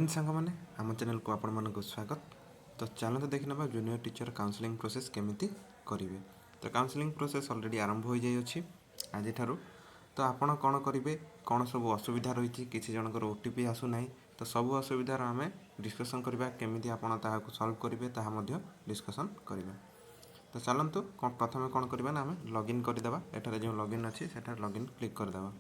हिंद सांग मैंने आम चैनल को आपण मानक स्वागत। तो चलते देखी ना जूनियर टीचर काउंसलिंग प्रोसेस केमिति करेंगे। तो काउंसलिंग प्रोसेस ऑलरेडी आरंभ हो जाइए आज ठारू। तो आपण कौन करेंगे कौन सब असुविधा रही किसी जनकर ओटीपी आसूना तो सब असुविधार आम डिस्कसन करवा केमी आपड़ ताकू सल्व करेंगे ताहा डिस्कसन करेंगे। तो चलतु प्रथम कौन करवा ना आम लॉगिन करदेवा। एठार जो लॉगिन अच्छी से लॉगिन क्लिक करदेवा।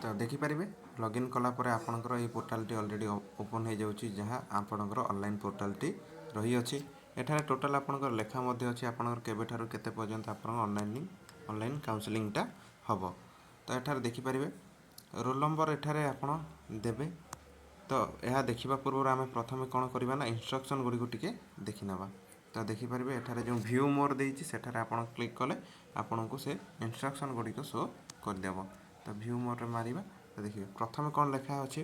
तो देखिपारे लॉगिन कलापर आपणकर ये पोर्टालटी ऑलरेडी ओपन हो जाऊँगी जहाँ आपणकर ऑनलाइन पोर्टालटी रही अच्छी। एठारे टोटाल आपणकर लेखा अच्छी आपणकर केबेठारु केते पर्यंत आप ऑनलाइन काउंसलिंगटा हम। तो एठारे देखिपारे रोल नंबर एठारे आपण देबे। तो यह देखा पूर्व आम प्रथम कौन करवा ना इंस्ट्रक्शन गुड़ी टिके देखी नवा। तो देखिपारे एठारे जो व्यू मोर देती सेठारे आपण क्लिक कले आपन को से इंस्ट्रक्शन गुड़िक शो करदेव। तो व्यू मोर मारिबा। तो देखिए प्रथम कौन लेखा अच्छे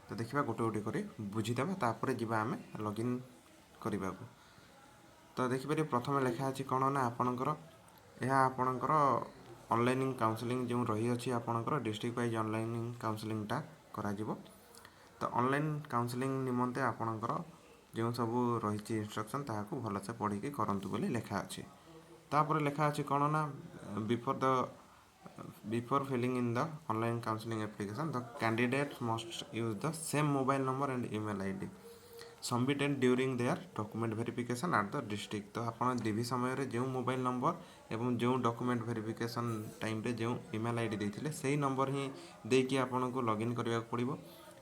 तो देखा गोटे गोटे कर बुझीदेवा तापर जावा आम लॉगिन करने को। तो देखिपारे प्रथम लेखा अच्छी कौन ना आपणकर यह आपणकर ऑनलाइन काउंसलिंग जो रही अच्छी आपणकर डिस्ट्रिक्ट वाइज ऑनलाइन काउंसलिंगटा करा जिवो। तो ऑनलाइन काउंसलिंग निमंते आपणकर जो सब रही इंस्ट्रक्शन ताकू भलसे पढ़ी करंतु बोली लेखा अच्छी। तापर लेखा अच्छी कौन ना before filling in the online counseling application the candidates must use the same mobile number and email id submitted during their document verification at the district। तो आपन डिवी समय रे जो मोबाइल नंबर एवं जो डॉक्यूमेंट वेरिफिकेशन टाइम रे जो email ID देथिले सेही नंबर ही देकी आपन को लॉगिन करबा पड़िबो।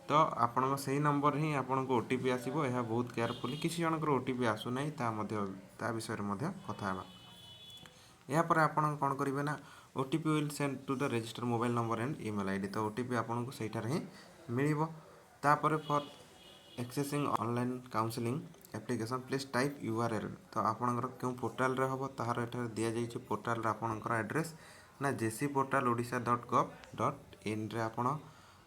तो आपन से नंबर ही आपन को ओटीपी आसीबो। यह बहुत केयरफुली किसी जनकर ओटीपी आसु नाही ता विषय रे मध्य कथा हेबा। या पर आपन कोन करिवे ना OTP will send to the register mobile number and email ID. तो ओटीपी आपन को सेठार ही मिलिबो। तापर for accessing online counselling application please type URL. तो आपनकर क्यों पोर्टाल रे हबो ताहार एठार दिया जाइछ पोर्टाल रे आपनकर एड्रेस ना jcportal.odisha.gov.in रे आपन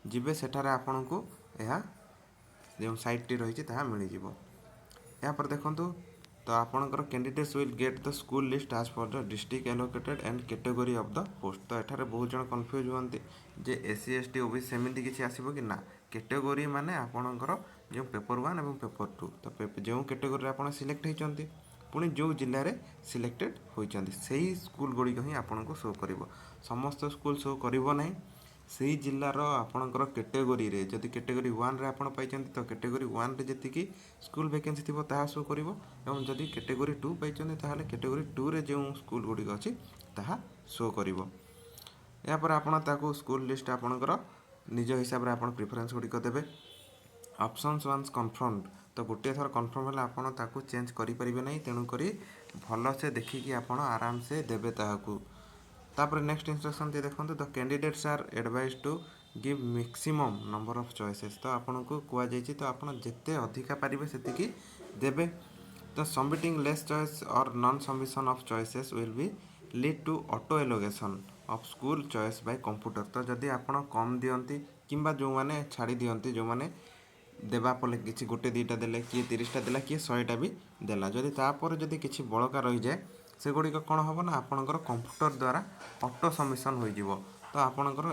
जिबे सेठार आपन को यह जो साइट टी रही ताहा मिल जिवो। या पर देखंतु तो आपनकर candidates will get the school list as per the district allocated and category of the post. तो एठारे बहुत जन कन्फ्यूज होती जे एससी एसटी ओबीसी सेमिति किसी आसीबो कि ना कैटेगरी माने आपनकर जो पेपर 1 और पेपर 2। तो जो कैटेगरी आपन सिलेक्ट होइचंती पुणी जो जिले में सिलेक्टेड होइचंती सेही स्कूल गुड़िक ही आपन को शो करिवो। समस्त स्कूल शो करिवो नाही। सेही जिल्लार आपणकर कैटेगरी रे जदि कैटेगरी 1 रे आपण पाइचंती तो कैटेगरी 1 रे जतिकी स्कूल वैकेंसी थिबो ताहा शो करिवो एवं जदि कैटेगरी 2 पाइचंती ताहाले कैटेगरी 2 रे जो स्कूल गुड़िक अछि ताहा शो करिवो। या पर आपण ताकू स्कूल लिस्ट आपणकर निज हिसाब रे आपण प्रेफरेंस गुड़िक देबे। ऑप्शंस वंस कन्फर्म्ड तो गोटे थर कन्फर्म है आपड़ ताकू चेंज करेंगे ना तेणुक भल से देखिकी आपड़ आराम से देवे ताकू। तापर नेक्स्ट इंस्ट्रक्शन दी देखो the candidates are advised to give maximum number of choices. तो आपन को कुआ जाइछि तो आपन जिते अधिका पारिबे सेतिकी देबे। तो submitting less choice or non submission of choices will be lead to auto allocation of school choice by computer. तो जदि आपन कम दियंती किंबा जो माने छाड़ी दियंती जो माने देवा पले किसी गोटे दुईटा देले किए 30टा देला किए 100टा भी देला जदि तापर जदि किसी बड़का रही जाए से गुड़िक कौन हम ना आपणकर कंप्यूटर द्वारा ऑटो सबमिशन हो। तो आपणकर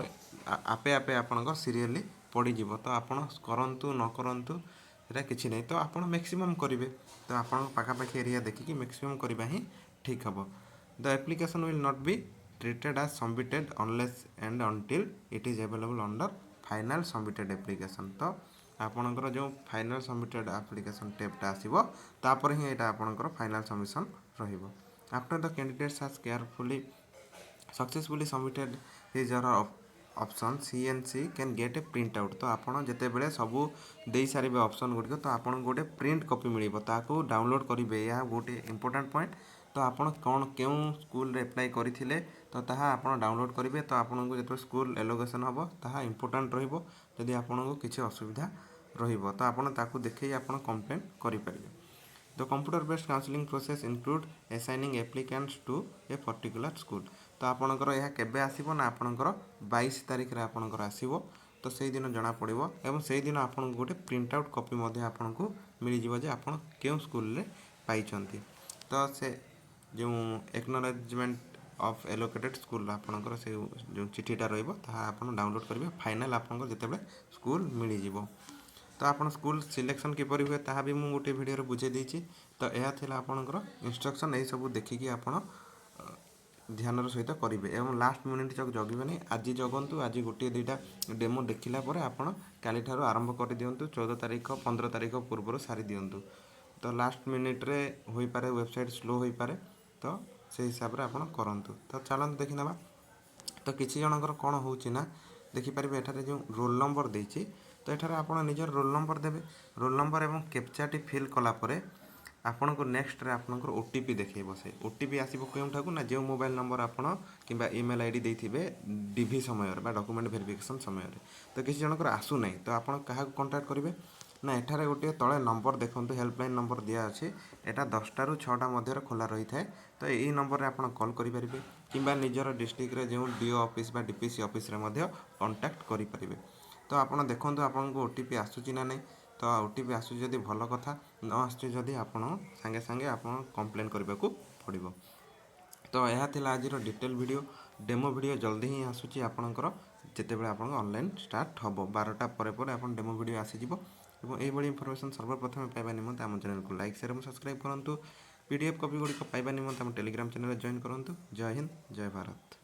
आपे आपे आपणकर सीरियली पड़ीजिव। तो आपड़ करंतु न करंतु सेटा किछि नहीं। तो आपड़ मैक्सिमम करेंगे तो आपन पाखापाखि एरिया देखिकी मैक्सिमम करवा ही ठीक हम। The application will not be treated as submitted unless and until it is available under final submitted application. तो आपणकर जो फाइनल सबमिटेड एप्लिकेशन टेपटा आसीबो तापर ही एटा आपणकर फाइनल सबमिशन रहिबो। After the candidates has carefully successfully submitted his or option she and she can get a print out. तो आपड़ जिते बड़े सबू दे सारे ऑप्शन गुड़िक तो आपन गोटे प्रिंट कॉपी मिल ताकू डाउनलोड करेंगे। यह गोटे इंपोर्टेंट पॉइंट। तो आपन कौन क्यों स्कूल अप्लाई करथिले तो ताहा आपन डाउनलोड करेंगे। तो आपन को जो स्कूल एलोगेशन हम ताहा इंपोर्टेंट रहिबो। जदि आपन को किसी असुविधा रहिबो तो आपन ताकू देखै आपन कंप्लेन करि परिबे। The computer based counselling process include assigning applicants to a particular school. तो आपणकर यह केबे आसीबो ना आपणकर 22 तारिख रे आपणकर आसीबो। तो से दिन जना पड़िबो एवं से दिन आपन गोटे प्रिंट आउट कॉपी मध्ये आपन को मिल जिवो जे आपन केउ स्कूल रे पाइचंती। तो से जो एक्नॉलेजमेंट ଅଫ୍ ଏଲୋକେଟେଡ୍ ସ୍କୁଲ୍ ଆପଣଙ୍କର ସେ ଯେଉଁ ଚିଠିଟା ରହିବ ତାହା ଆପଣ ଡାଉନଲୋଡ଼୍ କରିବେ ଫାଇନାଲ୍ ଆପଣଙ୍କର ଯେତେବେଳେ ସ୍କୁଲ୍ ମିଳିଯିବ। ତ ଆପଣ ସ୍କୁଲ୍ ସିଲେକ୍ସନ୍ କିପରି ହୁଏ ତାହା ବି ମୁଁ ଗୋଟିଏ ଭିଡ଼ିଓରେ ବୁଝାଇ ଦେଇଛି। ତ ଏହା ଥିଲା ଆପଣଙ୍କର ଇନଷ୍ଟ୍ରକ୍ସନ୍, ଏହିସବୁ ଦେଖିକି ଆପଣ ଧ୍ୟାନର ସହିତ କରିବେ ଏବଂ ଲାଷ୍ଟ ମିନିଟ୍ ଜଗିବେନି। ଆଜି ଜଗନ୍ତୁ, ଆଜି ଗୋଟିଏ ଦୁଇଟା ଡେମୋ ଦେଖିଲା ପରେ ଆପଣ କାଲିଠାରୁ ଆରମ୍ଭ କରିଦିଅନ୍ତୁ। 14 ତାରିଖ 15 ତାରିଖ ପୂର୍ବରୁ ସାରି ଦିଅନ୍ତୁ। ତ ଲାଷ୍ଟ ମିନିଟ୍ରେ ହୋଇପାରେ ୱେବସାଇଟ୍ ସ୍ଲୋ ହୋଇପାରେ, ତ ସେଇ ହିସାବରେ ଆପଣ କରନ୍ତୁ। ତ ଚାଲନ୍ତୁ ଦେଖିନେବା। ତ କିଛି ଜଣଙ୍କର କ'ଣ ହେଉଛି ନା, ଦେଖିପାରିବେ ଏଠାରେ ଯେଉଁ ରୋଲ୍ ନମ୍ବର ଦେଇଛି, ତ ଏଠାରେ ଆପଣ ନିଜର ରୋଲ୍ ନମ୍ବର ଦେବେ। ରୋଲ୍ ନମ୍ବର ଏବଂ କ୍ୟାପ୍ଚାଟି ଫିଲ୍ କଲା ପରେ ଆପଣଙ୍କୁ ନେକ୍ସଟରେ ଆପଣଙ୍କର ଓ ଟି ପି ଦେଖେଇବ। ସେ ଓ ଟି ପି ଆସିବ କେଉଁଠାକୁ ନା, ଯେଉଁ ମୋବାଇଲ୍ ନମ୍ବର ଆପଣ କିମ୍ବା ଇମେଲ୍ ଆଇ ଡ଼ି ଦେଇଥିବେ ଡିଭି ସମୟରେ ବା ଡକୁମେଣ୍ଟ ଭେରିଫିକେସନ୍ ସମୟରେ। ତ କିଛି ଜଣଙ୍କର ଆସୁନାହିଁ, ତ ଆପଣ କାହାକୁ କଣ୍ଟାକ୍ଟ କରିବେ ନା, ଏଠାରେ ଗୋଟିଏ ତଳେ ନମ୍ବର ଦେଖନ୍ତୁ, ହେଲ୍ପଲାଇନ୍ ନମ୍ବର ଦିଆଅଛି। ଏଇଟା 10ଟାରୁ 6ଟା ମଧ୍ୟରେ ଖୋଲା ରହିଥାଏ। ତ ଏହି ନମ୍ବରରେ ଆପଣ କଲ୍ କରିପାରିବେ କିମ୍ବା ନିଜର ଡିଷ୍ଟ୍ରିକ୍ଟରେ ଯେଉଁ ଡିଓ ଅଫିସ୍ ବା ଡିପିସି ଅଫିସ୍ରେ ମଧ୍ୟ କଣ୍ଟାକ୍ଟ କରିପାରିବେ। ତ ଆପଣ ଦେଖନ୍ତୁ ଆପଣଙ୍କୁ ଓ ଟି ପି ଆସୁଛି ନା ନାହିଁ। ତ ଓ ଟି ପି ଆସୁଛି ଯଦି ଭଲ କଥା, ନ ଆସୁଛି ଯଦି ଆପଣ ସାଙ୍ଗେ ସାଙ୍ଗେ ଆପଣ କମ୍ପ୍ଲେନ୍ କରିବାକୁ ପଡ଼ିବ। ତ ଏହା ଥିଲା ଆଜିର ଡିଟେଲ୍ ଭିଡ଼ିଓ। ଡେମୋ ଭିଡ଼ିଓ ଜଲ୍ଦି ହିଁ ଆସୁଛି ଆପଣଙ୍କର, ଯେତେବେଳେ ଆପଣଙ୍କ ଅନଲାଇନ୍ ଷ୍ଟାର୍ଟ ହେବ 12ଟା ପରେ ପରେ ଆପଣ ଡେମୋ ଭିଡ଼ିଓ ଆସିଯିବ। ଏବଂ ଏହିଭଳି ଇନଫର୍ମେସନ୍ ସର୍ବପ୍ରଥମେ ପାଇବା ନିମନ୍ତେ ଆମ ଚ୍ୟାନେଲକୁ ଲାଇକ୍ ସେୟାର ଏବଂ ସବସ୍କ୍ରାଇବ୍ କରନ୍ତୁ। PDF କପି ଗୁଡ଼ିକ ପାଇବା ନିମନ୍ତେ ଆମ ଟେଲିଗ୍ରାମ ଚ୍ୟାନେଲରେ ଜଏନ୍ କରନ୍ତୁ। ଜୟ ହିନ୍ଦ, ଜୟ ଭାରତ।